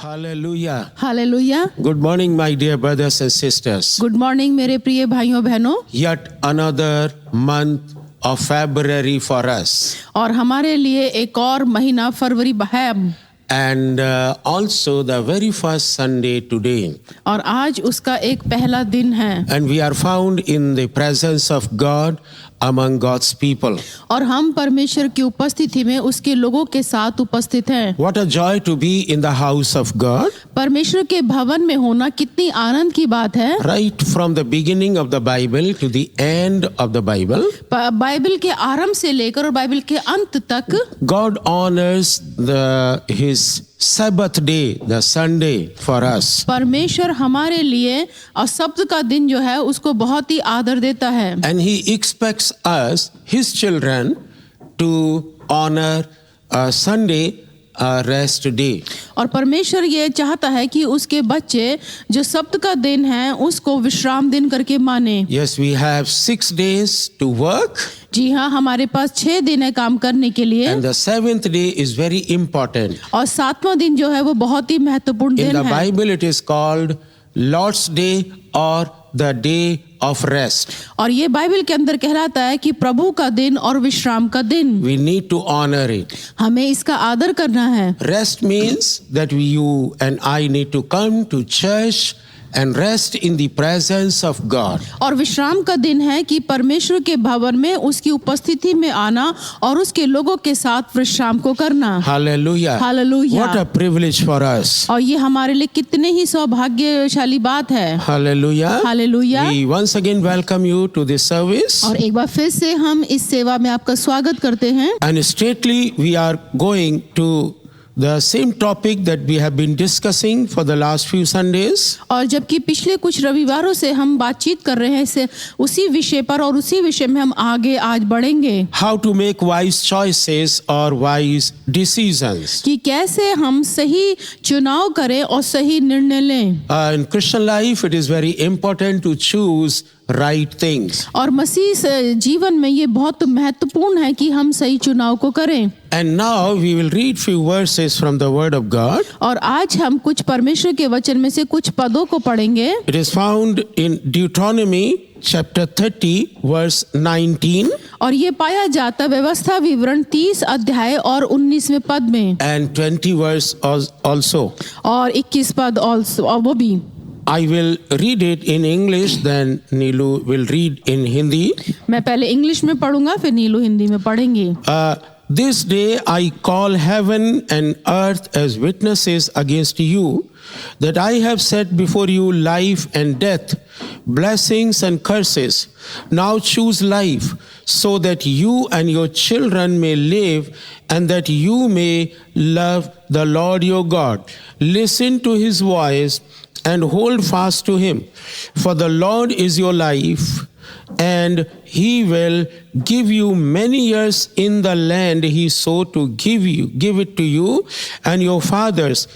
Hallelujah. Hallelujah. Good morning, my dear brothers and sisters. Good morning मेरे प्रिय भाइयों बहनों। Yet another month of February for us. और हमारे लिए एक और महीना फरवरी है And also the very first Sunday today. और आज उसका एक पहला दिन है। And we are found in the presence of God among God's people. और हम परमेश्वर की उपस्थिति में उसके लोगों के साथ उपस्थित हैं। What a joy to be in the house of God. परमेश्वर के भवन में होना कितनी आनंद की बात है। Right from the beginning of the Bible to the end of the Bible. Bible के आरंभ से लेकर और बाइबल के अंत तक God honors his Sabbath day, the Sunday for us. परमेश्वर हमारे लिए और सब्त का दिन जो है उसको बहुत ही आदर देता है। And he expects us, his children, to honor Sunday rest day. और परमेश्वर ये चाहता है कि उसके बच्चे जो सब्त का दिन है उसको विश्राम दिन करके माने। Yes, we have 6 days to work. जी हाँ, हमारे पास 6 दिन है काम करने के लिए। And the 7th day is very important. और 7वां दिन जो है वो बहुत ही महत्वपूर्ण In दिन the है। Bible it is called Lord's Day or the Day of Rest. और ये बाइबल के अंदर कहलाता है कि प्रभु का दिन और विश्राम का दिन। We need to honor it. हमें इसका आदर करना है। Rest means that you and I need to come to church and rest in the presence of God. और विश्राम का दिन है कि परमेश्वर के भवन में उसकी उपस्थिति में आना और उसके लोगों के साथ विश्राम को करना। Hallelujah. Hallelujah. What a privilege for us. और ये हमारे लिए कितने ही सौभाग्यशाली बात है। Hallelujah. Hallelujah. We once again welcome you to this service. और एक बार फिर से हम इस सेवा में आपका स्वागत करते हैं। And straightly we are going to the same topic that we have been discussing for the last few Sundays. और जबकि पिछले कुछ रविवारों से हम बातचीत कर रहे हैं इसे उसी विषय पर और उसी विषय में हम आगे आज बढ़ेंगे। How to make wise choices or wise decisions. कि कैसे हम सही चुनाव करें और सही निर्णय लें। In Christian life, it is very important to choose right things. और मसीह जीवन में ये बहुत महत्वपूर्ण है कि हम सही चुनाव को करें। And now we will read few verses from the Word of God. और आज हम कुछ परमेश्वर के वचन में से कुछ पदों को पढ़ेंगे। It is found in Deuteronomy chapter 30 verse 19. और ये पाया जाता व्यवस्था विवरण 30 अध्याय और 19वें पद में। And 20 verse also. और 21 पद also और वो भी। I will read it in English, then Neelu will read in Hindi. मैं पहले इंग्लिश में पढ़ूंगा फिर नीलू हिंदी में पढ़ेंगी। This day I call heaven and earth as witnesses against you, that I have set before you life and death, blessings and curses. Now choose life, so that you and your children may live, and that you may love the Lord your God. Listen to his voice and hold fast to him. For the Lord is your life, and he will give you many years in the land he swore to give it to you and your fathers,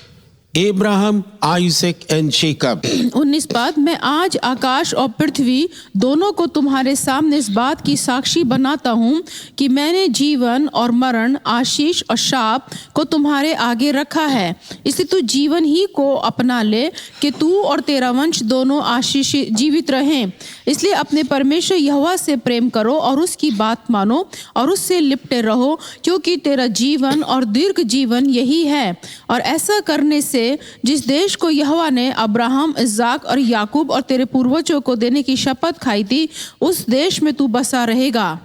Abraham, Isaac and Jacob. 19 पद में आज आकाश और पृथ्वी दोनों को तुम्हारे सामने इस बात की साक्षी बनाता हूँ कि मैंने जीवन और मरण, आशीष और शाप को तुम्हारे आगे रखा है। इसलिए तू जीवन ही को अपना ले कि तू और तेरा वंश दोनों आशीष जीवित रहें। इसलिए अपने परमेश्वर यहोवा से प्रेम करो और उसकी बात मानो और उससे लिपटे रहो, क्योंकि तेरा जीवन और दीर्घ जीवन यही है। और ऐसा करने से जिस देश को यहोवा ने अब्राहम, इस्हाक और याकूब और तेरे पूर्वजों को देने की शपथ खाई थी, उस देश में तू बसा रहेगा।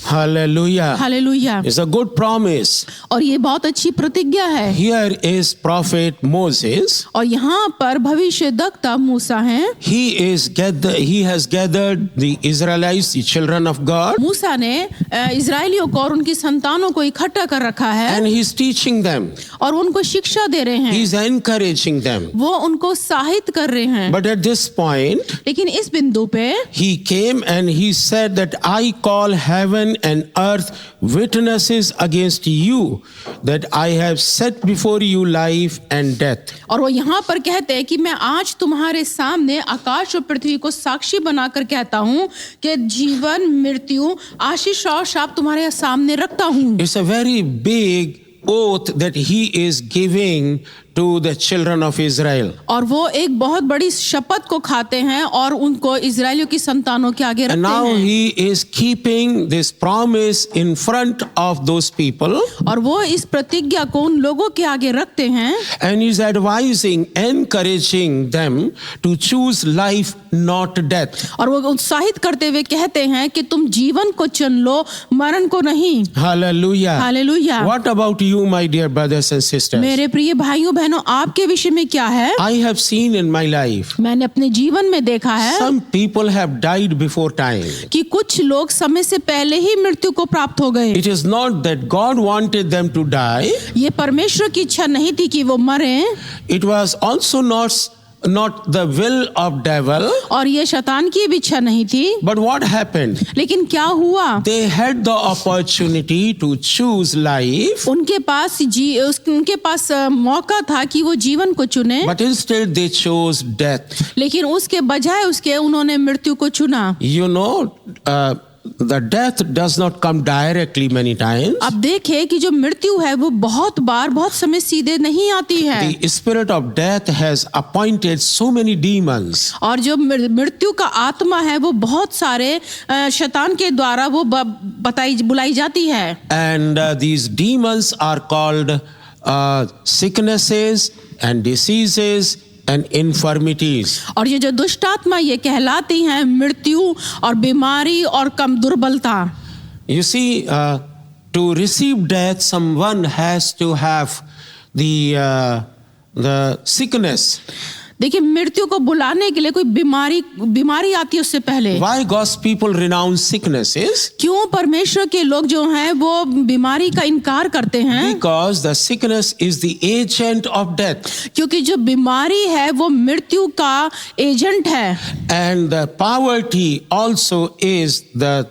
Hallelujah. Hallelujah. It's a good promise. और ये बहुत अच्छी प्रतिज्ञा है। Here is prophet Moses. और यहाँ पर भविष्यद्वक्ता मूसा हैं। He has gathered the Israelites, the children of God, मूसा ने इजरायलियों को और उनकी संतानों को इकट्ठा कर रखा है and he's teaching them. और उनको शिक्षा दे रहे हैं। He's encouraging them. वो उनको उत्साहित कर रहे हैं। But at this point, लेकिन इस बिंदु पे he came and he said that I call heaven and earth witnesses against you, that I have set before you life and death. और वो यहाँ पर कहते हैं कि मैं आज तुम्हारे सामने आकाश और पृथ्वी को साक्षी बनाकर कहता हूँ कि जीवन, मृत्यु, आशीष और शाप तुम्हारे सामने रखता हूँ। It's a very big oath that he is giving to the children of Israel. और वो एक बहुत बड़ी शपथ को खाते हैं और उनको इजरायलियों की संतानों के आगे And रखते now हैं। he is keeping this promise in front of those people, और वो इस प्रतिज्ञा को उन लोगों के आगे रखते हैं and is advising, encouraging them to choose life, not death. और वो उत्साहित करते हुए कहते हैं कि तुम जीवन को चुन लो, मरण को नहीं। Hallelujah. Hallelujah. What about you, my dear brothers and sisters? मेरे प्रिय भाइयों बहनों, आपके विषय में क्या है? I have seen in my life, मैंने अपने जीवन में देखा है some people have died before time. कि कुछ लोग समय से पहले ही मृत्यु को प्राप्त हो गए। It is not that God wanted them to die. ये परमेश्वर की इच्छा नहीं थी कि वो मरें, It was also not the will of devil. और ये शैतान की भी इच्छा नहीं थी। But what happened? लेकिन क्या हुआ? They had the opportunity to choose life, उनके पास मौका था कि वो जीवन को चुने, but instead they chose death. लेकिन उसके बजाय उसके उन्होंने मृत्यु को चुना। You know, the death does not come directly many times. अब देखें कि जो मृत्यु है वो बहुत बार बहुत समय सीधे नहीं आती है, The spirit of death has appointed so many demons. और जो मृत्यु का आत्मा है वो बहुत सारे शैतान के द्वारा वो बुलाई जाती है। And these demons are called sicknesses and diseases and infirmities. और ये जो दुष्ट आत्मा ये कहलाती हैं मृत्यु और बीमारी और कम दुर्बलता। You see, to receive death, someone has to have the sickness. देखिए, मृत्यु को बुलाने के लिए कोई बीमारी आती है उससे पहले। Why God's people renounce sicknesses? क्यों परमेश्वर के लोग जो हैं वो बीमारी का इनकार करते हैं? Because the sickness is the agent of death. क्योंकि जो बीमारी है वो मृत्यु का एजेंट है, And the poverty also is the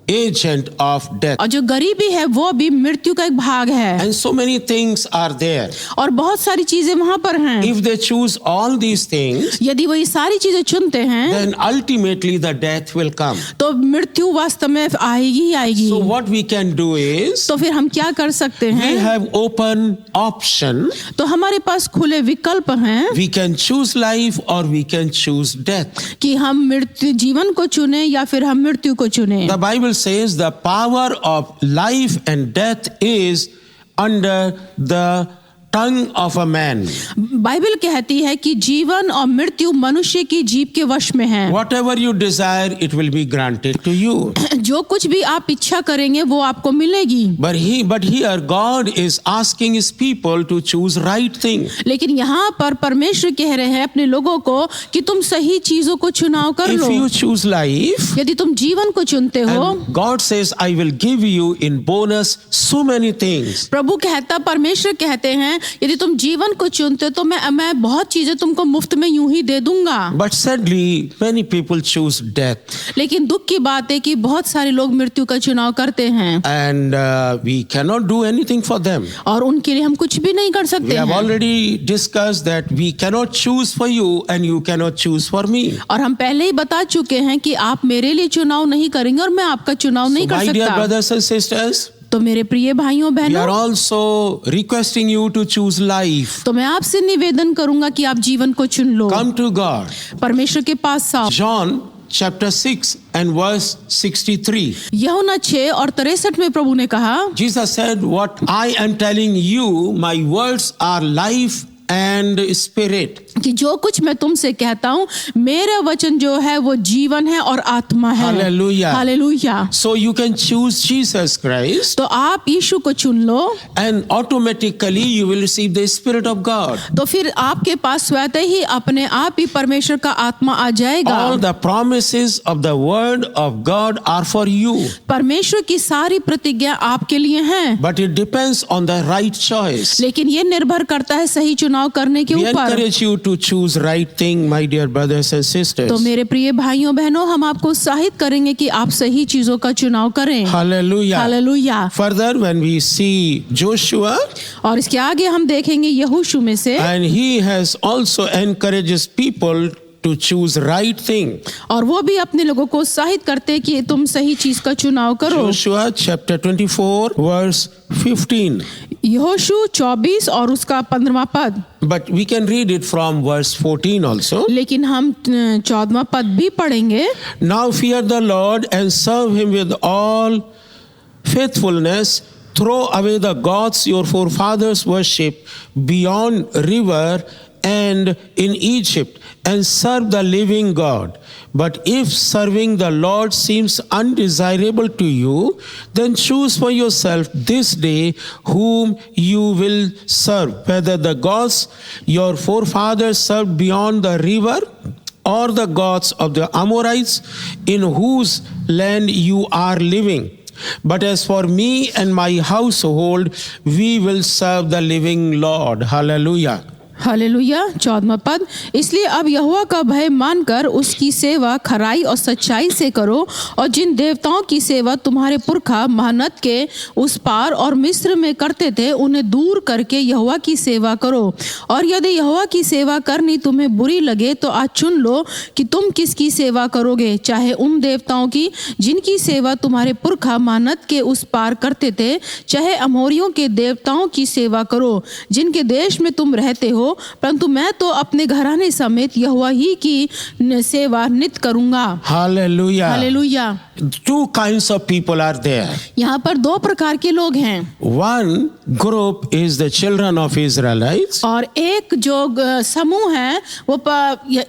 agent of death. और जो गरीबी है वो भी मृत्यु का एक भाग है। And so many things are there. और बहुत सारी चीजें वहां पर हैं। If they choose all these things, यदि वो ये सारी चीजें चुनते हैं then ultimately the death will come. तो मृत्यु वास्तव में आएगी ही आएगी। So what we can do is, तो फिर हम क्या कर सकते we हैं? have open option. तो हमारे पास खुले विकल्प हैं We can choose life or we can choose death. कि हम जीवन को चुने या फिर हम मृत्यु को चुने। The Bible says the power of life and death is under the tongue of a man. Bible कहती है कि जीवन और मृत्यु मनुष्य की जीभ के वश में है। Whatever you desire, it will be granted to you. जो कुछ भी आप इच्छा करेंगे वो आपको मिलेगी। But here God is asking his people to choose right thing. लेकिन यहाँ पर परमेश्वर कह रहे हैं अपने लोगों को कि तुम सही चीजों को चुनाव कर If low. you choose life, यदि तुम जीवन को चुनते हो, and God says, I will give you in bonus so many things. प्रभु कहता, परमेश्वर कहते हैं यदि तुम जीवन को चुनते तो मैं बहुत चीजें तुमको मुफ्त में यूं ही दे दूंगा। But sadly, many people choose death. लेकिन दुख की बात है कि बहुत सारे लोग मृत्यु का चुनाव करते हैं, And we cannot do anything for them. और उनके लिए हम कुछ भी नहीं कर We सकते have हैं। already discussed that we cannot choose for you and you cannot choose for me. और हम पहले ही बता चुके हैं कि आप मेरे लिए चुनाव नहीं करेंगे और मैं आपका चुनाव नहीं कर My dear सकता। brothers and sisters, तो मेरे प्रिय भाइयों we are बहनों, also requesting you to choose life. तो मैं आपसे निवेदन करूंगा कि आप जीवन को चुन लो, Come to God. परमेश्वर के पास आओ। John chapter 6 and verse 63. यूहन्ना 6 और 63 में प्रभु ने कहा, Jesus said, what I am telling you, my words are life and spirit. कि जो कुछ मैं तुमसे कहता हूँ मेरा वचन जो है वो जीवन है और आत्मा है। Hallelujah. Hallelujah. So you can choose Jesus Christ तो आप यीशु को चुन लो, and automatically you will receive the Spirit of God. तो फिर आपके पास स्वतः ही अपने आप ही परमेश्वर का आत्मा आ जाएगा। All the promises of the word of God are for you. परमेश्वर की सारी प्रतिज्ञा आपके लिए हैं, But it depends on the right choice. लेकिन ये निर्भर करता है सही चुनाव करने के We ऊपर। encourage you to choose right thing, my dear brothers and sisters. तो मेरे प्रिय भाइयों बहनों, हम आपको उत्साहित करेंगे कि आप सही चीजों का चुनाव करें। Hallelujah. Hallelujah. Further, when we see Joshua, और इसके आगे हम देखेंगे यहोशू में से, and he has also encourages people to choose right thing. और वो भी अपने लोगों को उत्साहित करते हैं कि तुम सही चीज का चुनाव करो। Joshua chapter 24 verse 15. यहोशू 24 और उसका 15वां पद। But we can read it from verse 14 also. लेकिन हम 14वां पद भी पढ़ेंगे। Now fear the Lord and serve him with all faithfulness. Throw away the gods your forefathers worship beyond river and in Egypt, and serve the living God. But if serving the Lord seems undesirable to you, then choose for yourself this day whom you will serve, whether the gods your forefathers served beyond the river, or the gods of the Amorites in whose land you are living. But as for me and my household, we will serve the living Lord. Hallelujah. Hallelujah. 14वां पद, इसलिए अब यहोवा का भय मानकर उसकी सेवा खराई और सच्चाई से करो, और जिन देवताओं की सेवा तुम्हारे पुरखा महानद के उस पार और मिस्र में करते थे उन्हें दूर करके यहोवा की सेवा करो। और यदि यहोवा की सेवा करनी तुम्हें बुरी लगे तो आज चुन लो कि तुम किसकी सेवा करोगे, चाहे उन देवताओं की जिनकी सेवा तुम्हारे पुरखा महानद के उस पार करते थे, चाहे अमोरियों के देवताओं की सेवा करो जिनके देश में तुम रहते हो, परंतु मैं तो अपने घराने समेत यहोवा ही की सेवा नित करूंगा। Hallelujah. Hallelujah. Two kinds of people are there. यहाँ पर दो प्रकार के लोग हैं। One group is the children of Israelites, और एक जो समूह है वो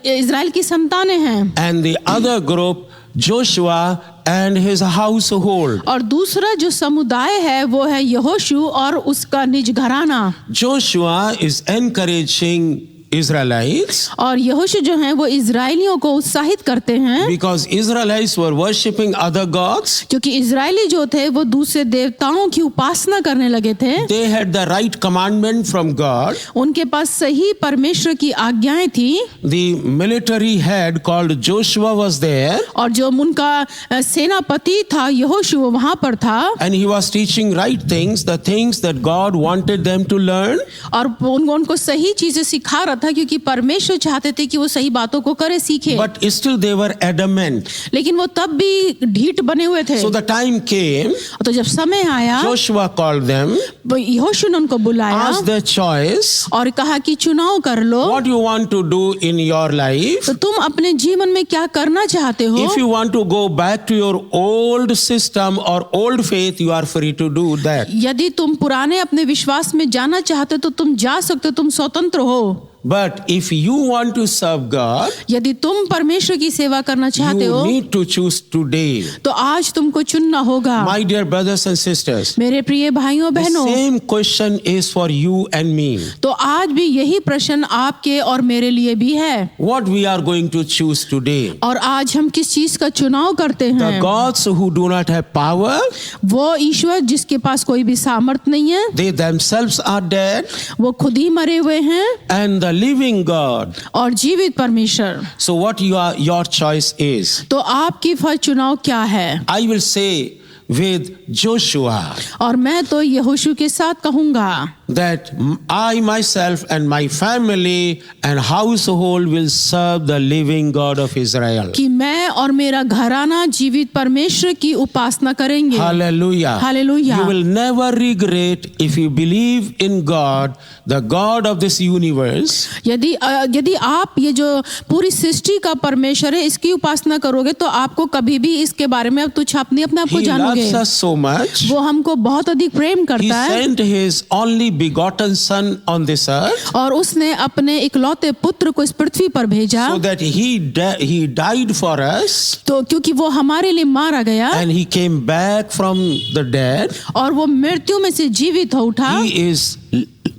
इज़राइल की संतानें हैं, and the other group Joshua and his household. और दूसरा जो समुदाय है वो है यहोशू और उसका निज घराना। Joshua is encouraging Israelites और यहोशू जो हैं वो इज़राइलियों को उत्साहित करते हैं, because Israelites were worshipping other gods. क्योंकि इज़राइली जो थे वो दूसरे देवताओं की उपासना करने लगे थे। They had the right commandment from God. उनके पास सही परमेश्वर की आज्ञाएं थी। The military head called Joshua was there, और जो उनका सेनापति था यहोशू वहां पर था, and he was teaching right things, the things that God wanted them to learn. और उनको सही चीजें सिखा रहा था, क्योंकि परमेश्वर चाहते थे कि वो सही बातों को करे सीखे। But still they were adamant. लेकिन वो तब भी ढीठ बने हुए थे। So the time came, तो जब समय आया Joshua called them, यहोशू ने उनको बुलाया asked their choice, और कहा कि चुनाव कर लो, what you want to do in your life. तो तुम अपने जीवन में क्या करना चाहते हो। If you want to go back to your old system or old faith, you are free to do that. यदि तुम पुराने अपने विश्वास में जाना चाहते हो तो तुम जा सकते हो, तुम स्वतंत्र हो। But if you want to serve God, यदि तुम परमेश्वर की सेवा करना चाहते you हो need to choose today. तो आज तुमको चुनना होगा। My dear brothers and sisters, मेरे प्रिय भाइयों the बहनों, same question is for you and me. तो आज भी यही प्रश्न आपके और मेरे लिए भी है। What we are going to choose today? और आज हम किस चीज का चुनाव करते The हैं? gods who do not have power, वो ईश्वर जिसके पास कोई भी सामर्थ नहीं है, they themselves are dead, वो खुद ही मरे हुए हैं, and the living God. और जीवित परमेश्वर। So what your choice is? तो आपकी फल चुनाव क्या है? I will say with Joshua और मैं तो यहोशू के साथ कहूंगा that I myself and my family and household will serve the living God of Israel. कि मैं और मेरा घराना जीवित परमेश्वर की उपासना करेंगे। Hallelujah. Hallelujah. You will never regret if you believe in God, the God of this universe. यदि आप ये जो पूरी सृष्टि का परमेश्वर है इसकी उपासना करोगे तो आपको कभी भी इसके बारे में अब तुच्छ अपने आप को He जानोगे। loves us so much. वो हमको बहुत अधिक प्रेम He करता है, sent his only begotten son on this earth और उसने अपने इकलौते पुत्र को इस पृथ्वी पर भेजा, so that he died for us तो क्योंकि वो हमारे लिए मारा गया and he came back from the dead. और वो मृत्यु में से जीवित हो उठा, He is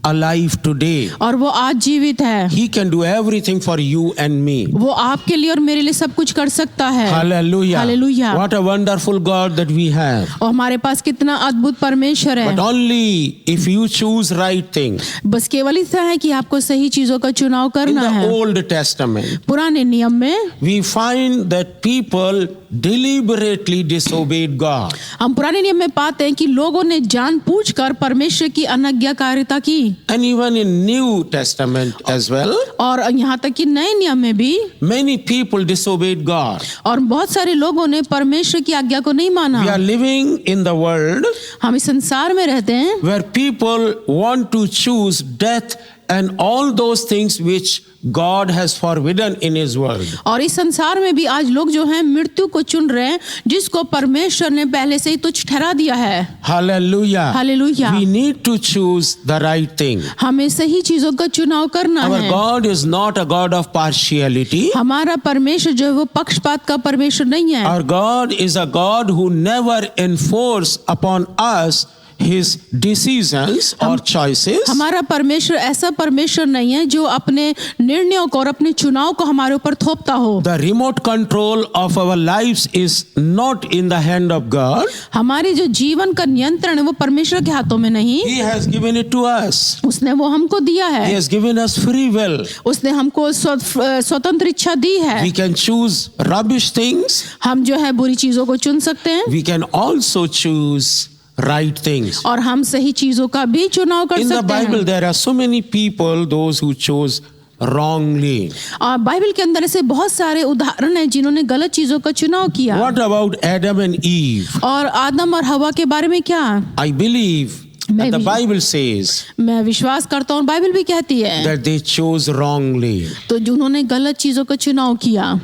alive today. और वो आज जीवित है। He can do everything for you and me. वो आपके लिए और मेरे लिए सब कुछ कर सकता है। Hallelujah. Hallelujah. What a wonderful God that we have. और हमारे पास कितना अद्भुत परमेश्वर है। But only if you choose right thing. बस केवल इतना है कि आपको सही चीजों का चुनाव In करना the है। Old Testament, पुराने नियम में we find that people deliberately disobeyed God. हम पुराने नियम में पाते हैं कि लोगों ने जानबूझकर परमेश्वर की अनज्ञाकारिता की। And even in New Testament as well, और यहाँ तक कि नए नियम में भी many people disobeyed God. और बहुत सारे लोगों ने परमेश्वर की आज्ञा को नहीं माना। We are living in the world हम इस संसार में रहते हैं where people want to choose death and all those things which God has forbidden in His word. और इस संसार में भी आज लोग जो हैं मृत्यु को चुन रहे हैं जिसको परमेश्वर ने पहले से ही तुच्छ ठहरा दिया है। Hallelujah. Hallelujah. We need to choose the right thing. हमें सही चीजों का चुनाव करना Our है। God is not a God of partiality. हमारा परमेश्वर जो है वो पक्षपात का परमेश्वर नहीं है। Our God is a God who never enforce upon us His decisions or choices. हमारा परमेश्वर ऐसा परमेश्वर नहीं है जो अपने निर्णयों को और अपने चुनाव को हमारे ऊपर थोपता हो। The remote control of our lives is not in the hand of God. हमारी जो जीवन का नियंत्रण है वो परमेश्वर के हाथों में नहीं, He has given it to us. उसने वो हमको दिया He है। has given us free will. उसने हमको स्वतंत्र इच्छा दी है। We can choose rubbish things. हम जो है बुरी चीजों को चुन सकते हैं We can also choose right things. और हम सही चीजों का भी चुनाव कर In the सकते Bible, हैं। there are so many people, those who chose wrongly. और बाइबल के अंदर ऐसे बहुत सारे उदाहरण हैं जिन्होंने गलत चीजों का चुनाव किया। What about Adam and Eve? और आदम और हवा के बारे में क्या? I believe that the Maybe. Bible says मैं विश्वास करता हूँ बाइबल भी कहती है that they chose wrongly. तो जिन्होंने गलत चीजों का चुनाव किया।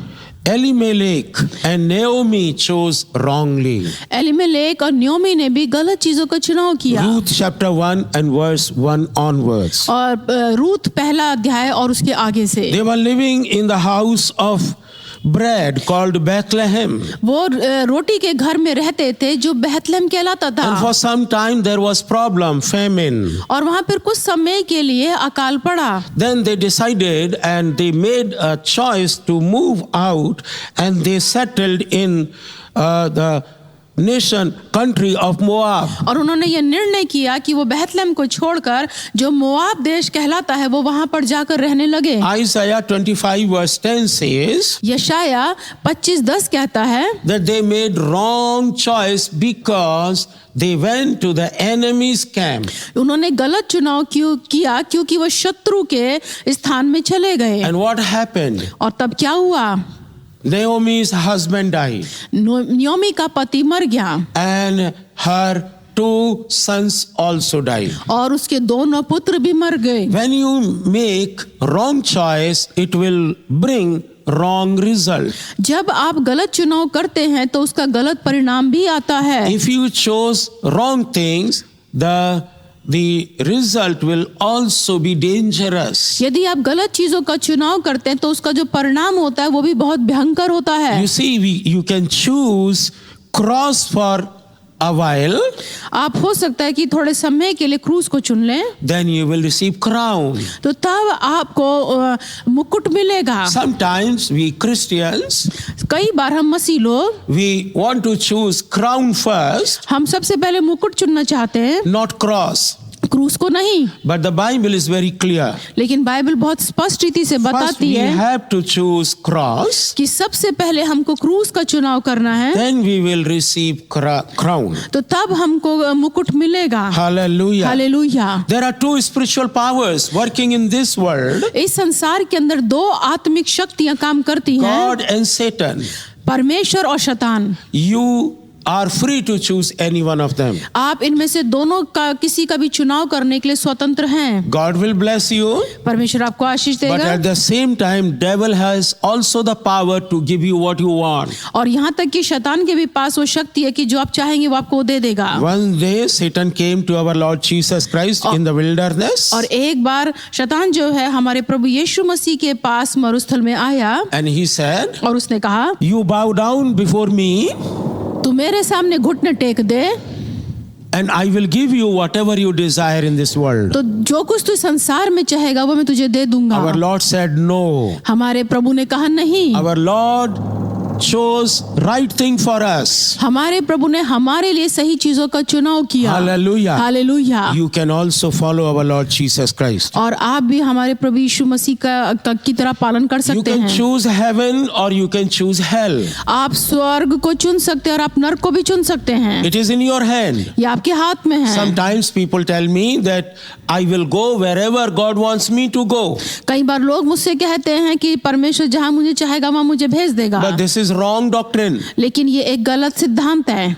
Elimelech and Naomi chose wrongly. Elimelech और न्योमी ने भी गलत चीजों का चुनाव किया। Ruth chapter 1 and verse 1 onwards. और रूथ पहला अध्याय और उसके आगे से They were living in the house of bread called Bethlehem. वो रोटी के घर में रहते थे जो बेथलेहम कहलाता And था। for some time there was problem, famine. और वहां पर कुछ समय के लिए अकाल पड़ा। Then they decided and they made a choice to move out and they settled in the nation country of Moab. और उन्होंने ये निर्णय किया कि वो बेथलेहम को छोड़कर जो मोआब देश कहलाता है वो वहां पर जाकर रहने लगे। Isaiah 25 verse 10 says यशाया 25:10 कहता है that they made wrong choice because they went to the enemy's camp. उन्होंने गलत चुनाव क्यों किया क्योंकि वो शत्रु के स्थान में चले गए। And what happened? और तब क्या हुआ? Naomi's husband died न्योमी का पति मर गया and her 2 sons also died. और उसके 2 पुत्र भी मर गए। When you make wrong choice, it will bring wrong result. जब आप गलत चुनाव करते हैं तो उसका गलत परिणाम भी आता है। If you chose wrong things, the result will also be dangerous. यदि आप गलत चीजों का चुनाव करते हैं तो उसका जो परिणाम होता है वो भी बहुत भयंकर होता है। You see, you can choose cross for a while, आप हो सकता है कि थोड़े समय के लिए क्रूस को चुन लें then you will receive crown. तो तब आपको मुकुट मिलेगा। Sometimes we Christians, कई बार हम मसीह लोग we want to choose crown first, हम सबसे पहले मुकुट चुनना चाहते हैं, not cross. क्रूस को नहीं। But the Bible is very clear. लेकिन बाइबल बहुत स्पष्ट रीति से First बताती we है have to choose cross, कि सबसे पहले हमको क्रूस का चुनाव करना है then we will receive crown. तो तब हमको मुकुट मिलेगा। Hallelujah. Hallelujah. There are 2 spiritual powers working in this world, इस संसार के अंदर 2 आत्मिक शक्तियां काम करती हैं, God and Satan. परमेश्वर और शैतान। You are free to choose any one of them. आप इनमें से दोनों का किसी का भी चुनाव करने के लिए स्वतंत्र हैं। God will bless you, परमेश्वर आपको आशीष but देगा। at the same time, devil has also the power to give you what you want. और यहाँ तक कि शैतान के भी पास वो शक्ति है कि जो आप चाहेंगे वो आपको दे देगा। One day, Satan came to our Lord Jesus Christ in the wilderness, और एक बार शैतान जो है हमारे प्रभु यीशु मसीह के पास मरुस्थल में आया and he said, और उसने कहा "You bow down before me, तू मेरे सामने घुटने टेक दे and I will give you whatever you desire in this world." तो जो कुछ तू संसार में चाहेगा वो मैं तुझे दे दूंगा। Our Lord said, "No." हमारे प्रभु ने कहा नहीं। Our Lord chose right thing for us. हमारे प्रभु ने हमारे लिए सही चीजों का चुनाव किया। Hallelujah. Hallelujah. You can also follow our Lord Jesus Christ. और आप भी हमारे प्रभु यीशु मसीह का की तरह पालन कर You सकते can हैं। choose heaven or you can choose hell. आप स्वर्ग को चुन सकते हैं और आप नरक को भी चुन सकते हैं। It is in your hand. ये आपके हाथ में है। Sometimes people tell me that I will go wherever God wants me to go. कई बार लोग मुझसे कहते हैं कि परमेश्वर जहाँ मुझे चाहेगा वहाँ मुझे भेज देगा। But this is wrong doctrine. लेकिन ये एक गलत सिद्धांत है।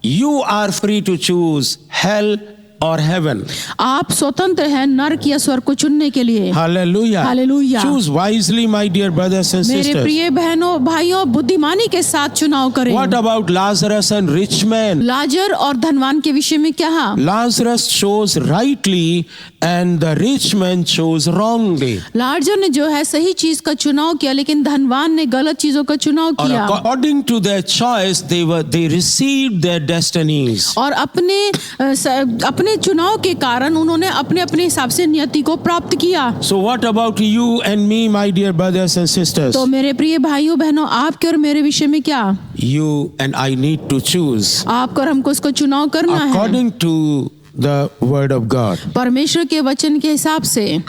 You are free to choose hell or heaven. आप स्वतंत्र हैं नरक या स्वर्ग को चुनने के लिए। Hallelujah. Hallelujah. Choose wisely, my dear brothers and मेरे sisters. प्रिय बहनों भाइयों बुद्धिमानी के साथ चुनाव करें। What about Lazarus and rich man? लाजर और धनवान के विषय में क्या? Lazarus chose rightly and the rich man chose wrongly. लाजर ने जो है सही चीज का चुनाव किया लेकिन धनवान ने गलत चीजों का चुनाव Or किया। according to their choice, they received their destinies. और अपने चुनाव के कारण उन्होंने अपने अपने हिसाब से नियति को प्राप्त किया। So what about you and me, my dear brothers and sisters? तो मेरे प्रिय भाइयों बहनों आपके और मेरे विषय में क्या? You and I need to choose आपको और हमको इसको चुनाव करना है according to the word of God. परमेश्वर के वचन के हिसाब से।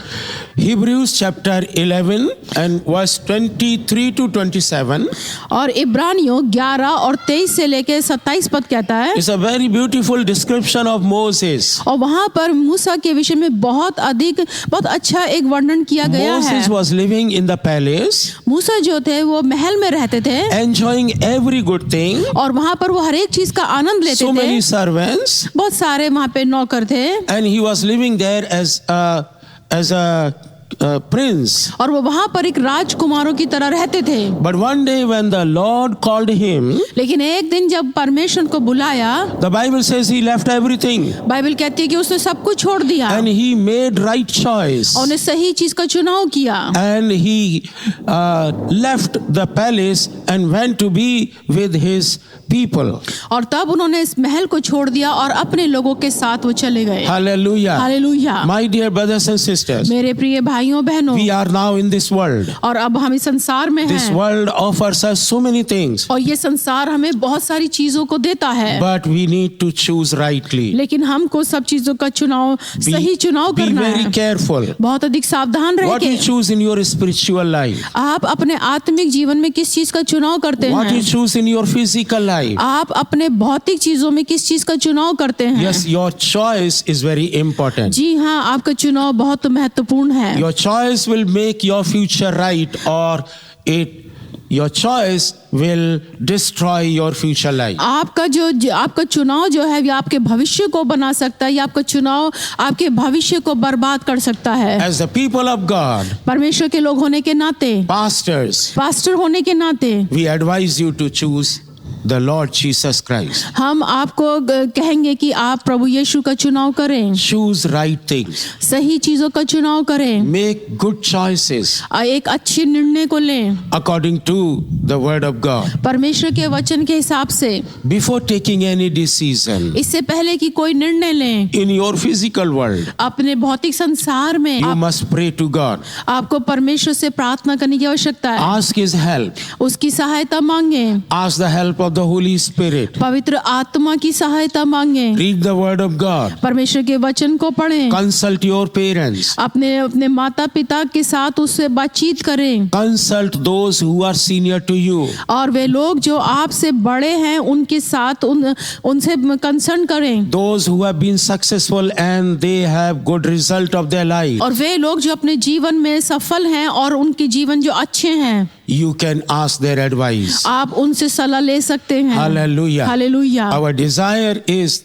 Hebrews chapter 11 and verse 23 to 27 और इब्रानियों 11 और 23 से लेके 27 पद कहता है। is a very beautiful description of Moses. और वहाँ पर मूसा के विषय में बहुत अच्छा एक वर्णन किया गया है। Moses was living in the palace, मूसा जो थे वो महल में रहते थे enjoying every good thing, और वहाँ पर वो हर एक चीज का आनंद लेते so थे। many servants, बहुत सारे वहाँ पे नौकर थे and he was living there as a prince. और वो वहाँ पर एक राजकुमारों की तरह रहते थे। But one day when the Lord called him, लेकिन एक दिन जब परमेश्वर को बुलाया the Bible says he left everything Bible कहती है कि उसने सब कुछ छोड़ दिया and he made right choice. और उसने सही चीज का चुनाव किया And he left the palace and went to be with his people. और तब उन्होंने इस महल को छोड़ दिया और अपने लोगों के साथ वो चले गए। Hallelujah. Hallelujah. My dear brothers and sisters, मेरे प्रिय भाइयों बहनों we are now in this world. और अब हम इस संसार में This हैं world offers us so many things, और ये संसार हमें बहुत सारी चीजों को देता है but we need to choose rightly. लेकिन हमको सब चीजों का चुनाव सही चुनाव Be करना very है। careful. बहुत अधिक सावधान What you रहें। choose in your spiritual life, आप अपने आत्मिक जीवन में किस चीज का चुनाव करते what you हैं? choose in your physical life. आप अपने भौतिक चीजों में किस चीज का चुनाव करते हैं? Yes, your choice is very important. जी हाँ, आपका चुनाव बहुत महत्वपूर्ण है। Your choice will make your future right, or your choice will destroy your future life. आपका चुनाव जो है वो आपके भविष्य को बना सकता है या आपका चुनाव आपके भविष्य को बर्बाद कर सकता है। As the people of God, परमेश्वर के लोग होने के नाते, pastors, पास्टर होने के नाते we advise you to choose the Lord Jesus Christ. हम आपको कहेंगे कि आप प्रभु यीशु का चुनाव करें, Choose right things. सही चीजों का चुनाव करें, Make good choices एक अच्छे निर्णय को लें according to the word of God. परमेश्वर के वचन के हिसाब से। Before taking any decision इससे पहले कि कोई निर्णय लें in your physical world, अपने भौतिक संसार में you must pray to God. आपको परमेश्वर से प्रार्थना करने की आवश्यकता है। Ask His help. उसकी सहायता मांगे, Ask the help of the Holy Spirit. पवित्र आत्मा की सहायता मांगे, Read the word of God. परमेश्वर के वचन को पढ़ें, Consult your parents. अपने माता पिता के साथ उससे बातचीत करें Consult those who are senior to you. और वे लोग जो आपसे बड़े हैं उनके साथ उनसे कंसर्न करें Those who have been successful and they have good result of their life. और वे लोग जो अपने जीवन में सफल हैं और उनके जीवन जो अच्छे हैं You can ask their advice. आप उनसे सलाह ले सकते हैं। Hallelujah. Hallelujah. Our desire is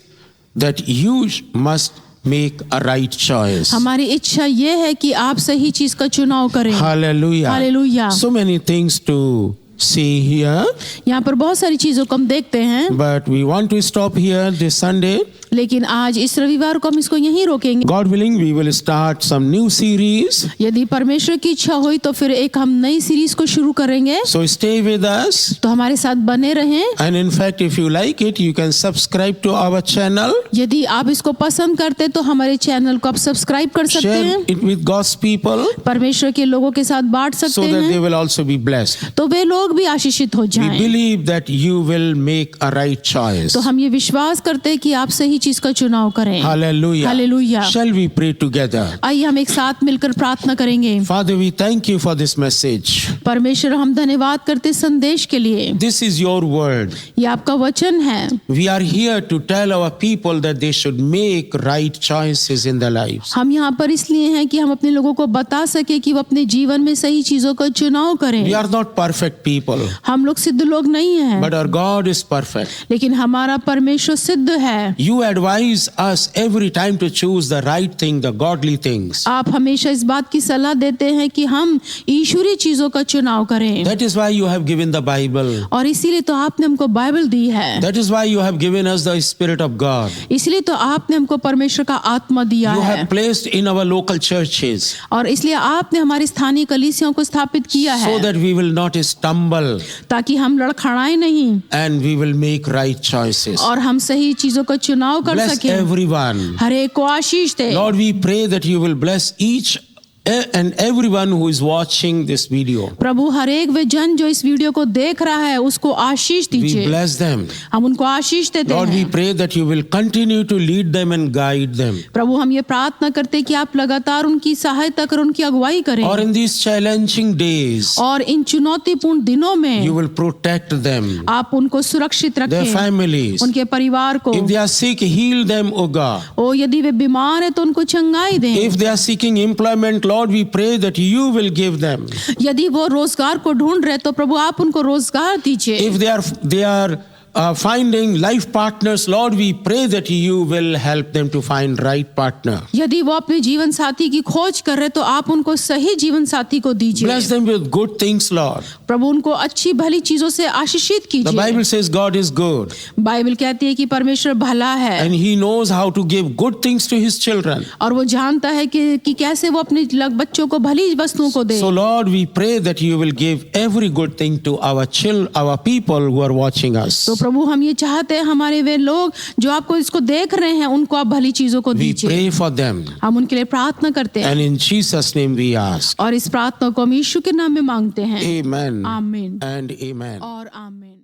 that you must make a right choice. हमारी इच्छा ये है कि आप सही चीज का चुनाव करें। Hallelujah. Hallelujah. So many things to see here, यहाँ पर बहुत सारी चीजों को हम देखते हैं but we want to stop here this Sunday. लेकिन आज इस रविवार को हम इसको यहीं रोकेंगे। God willing, we will start some new series. यदि परमेश्वर की इच्छा हुई तो फिर एक हम नई सीरीज को शुरू करेंगे, So stay with us. तो हमारे साथ बने रहें। And in fact, if you like it, you can subscribe to our channel. यदि आप इसको पसंद करते तो हमारे चैनल को आप सब्सक्राइब कर सकते Share हैं, it with God's people परमेश्वर के लोगों के साथ बांट so सकते that they हैं, will also be blessed. तो वे लोग भी आशीषित हो We जाएं। believe that you will make a right choice. तो हम ये विश्वास करते हैं कि आप सही चीज का चुनाव करें। Hallelujah. Hallelujah. Shall we pray together? आइए हम एक साथ मिलकर प्रार्थना करेंगे। Father, we thank you for this message. परमेश्वर हम धन्यवाद करते संदेश के लिए। This is your word. ये आपका वचन है। We are here to tell our people that they should make right choices in their lives. हम यहाँ पर इसलिए हैं कि हम अपने लोगों को बता सके कि वो अपने जीवन में सही चीजों का चुनाव करें। We are not perfect people, हम लोग सिद्ध लोग नहीं हैं, but our God is perfect. लेकिन हमारा परमेश्वर सिद्ध है। You advise us every time to choose the right thing, the godly things. आप हमेशा इस बात की सलाह देते हैं कि हम ईश्वरीय चीजों का चुनाव करें, That is why you have given the Bible. और इसीलिए तो आपने हमको बाइबल दी है। That is why you have given us the Spirit of God. इसलिए तो आपने हमको परमेश्वर का आत्मा दिया You है, have placed in our local churches और इसलिए आपने हमारी स्थानीय कलीसियाओं को स्थापित किया है, so that we will not stumble ताकि हम लड़खड़ाएं नहीं and we will make right choices. और हम सही चीजों का चुनाव कर Bless सकें। everyone. हर एक को आशीष दे। Lord, we pray that you will bless each and everyone who is watching this video. प्रभु हर एक वे जन जो इस वीडियो को देख रहा है उसको आशीष We दीजिए। bless them. हम उनको आशीष देते Lord, we हैं। pray that you will continue to lead them and guide them. प्रभु हम ये प्रार्थना करते हैं कि आप लगातार उनकी सहायता कर उनकी अगुवाई करें, Or in these challenging days, और इन चुनौतीपूर्ण दिनों you में will protect them, आप उनको सुरक्षित their रखें, families. उनके परिवार को। If they are sick, heal them, O God. ओ यदि वे बीमार है तो उनको चंगाई दें। If they are seeking employment, Lord, we pray that you will give them. यदि वो रोजगार को ढूंढ रहे तो प्रभु आप उनको रोजगार दीजिए। If they are finding life partners, Lord, we pray that you will help them to find right partner. यदि वो अपने जीवन साथी की खोज कर रहे तो आप उनको सही जीवन साथी को दीजिए। Bless them with good things, Lord. प्रभु उनको अच्छी भली चीजों से आशीषित The कीजिए। Bible says God is good Bible कहती है कि परमेश्वर भला है, and He knows how to give good things to His children. और वो जानता है कि कैसे वो अपने बच्चों को भली वस्तुओं को दे। So, Lord, we pray that you will give every good thing to our people who are watching us. तो प्रभु हम ये चाहते हैं हमारे वे लोग जो आपको इसको देख रहे हैं उनको आप भली चीजों को We दीजिए। pray for them. हम उनके लिए प्रार्थना करते हैं, And in Jesus' name we ask. और इस प्रार्थना को हम यीशु के नाम में मांगते हैं। Amen. आमीन And amen. और आमीन।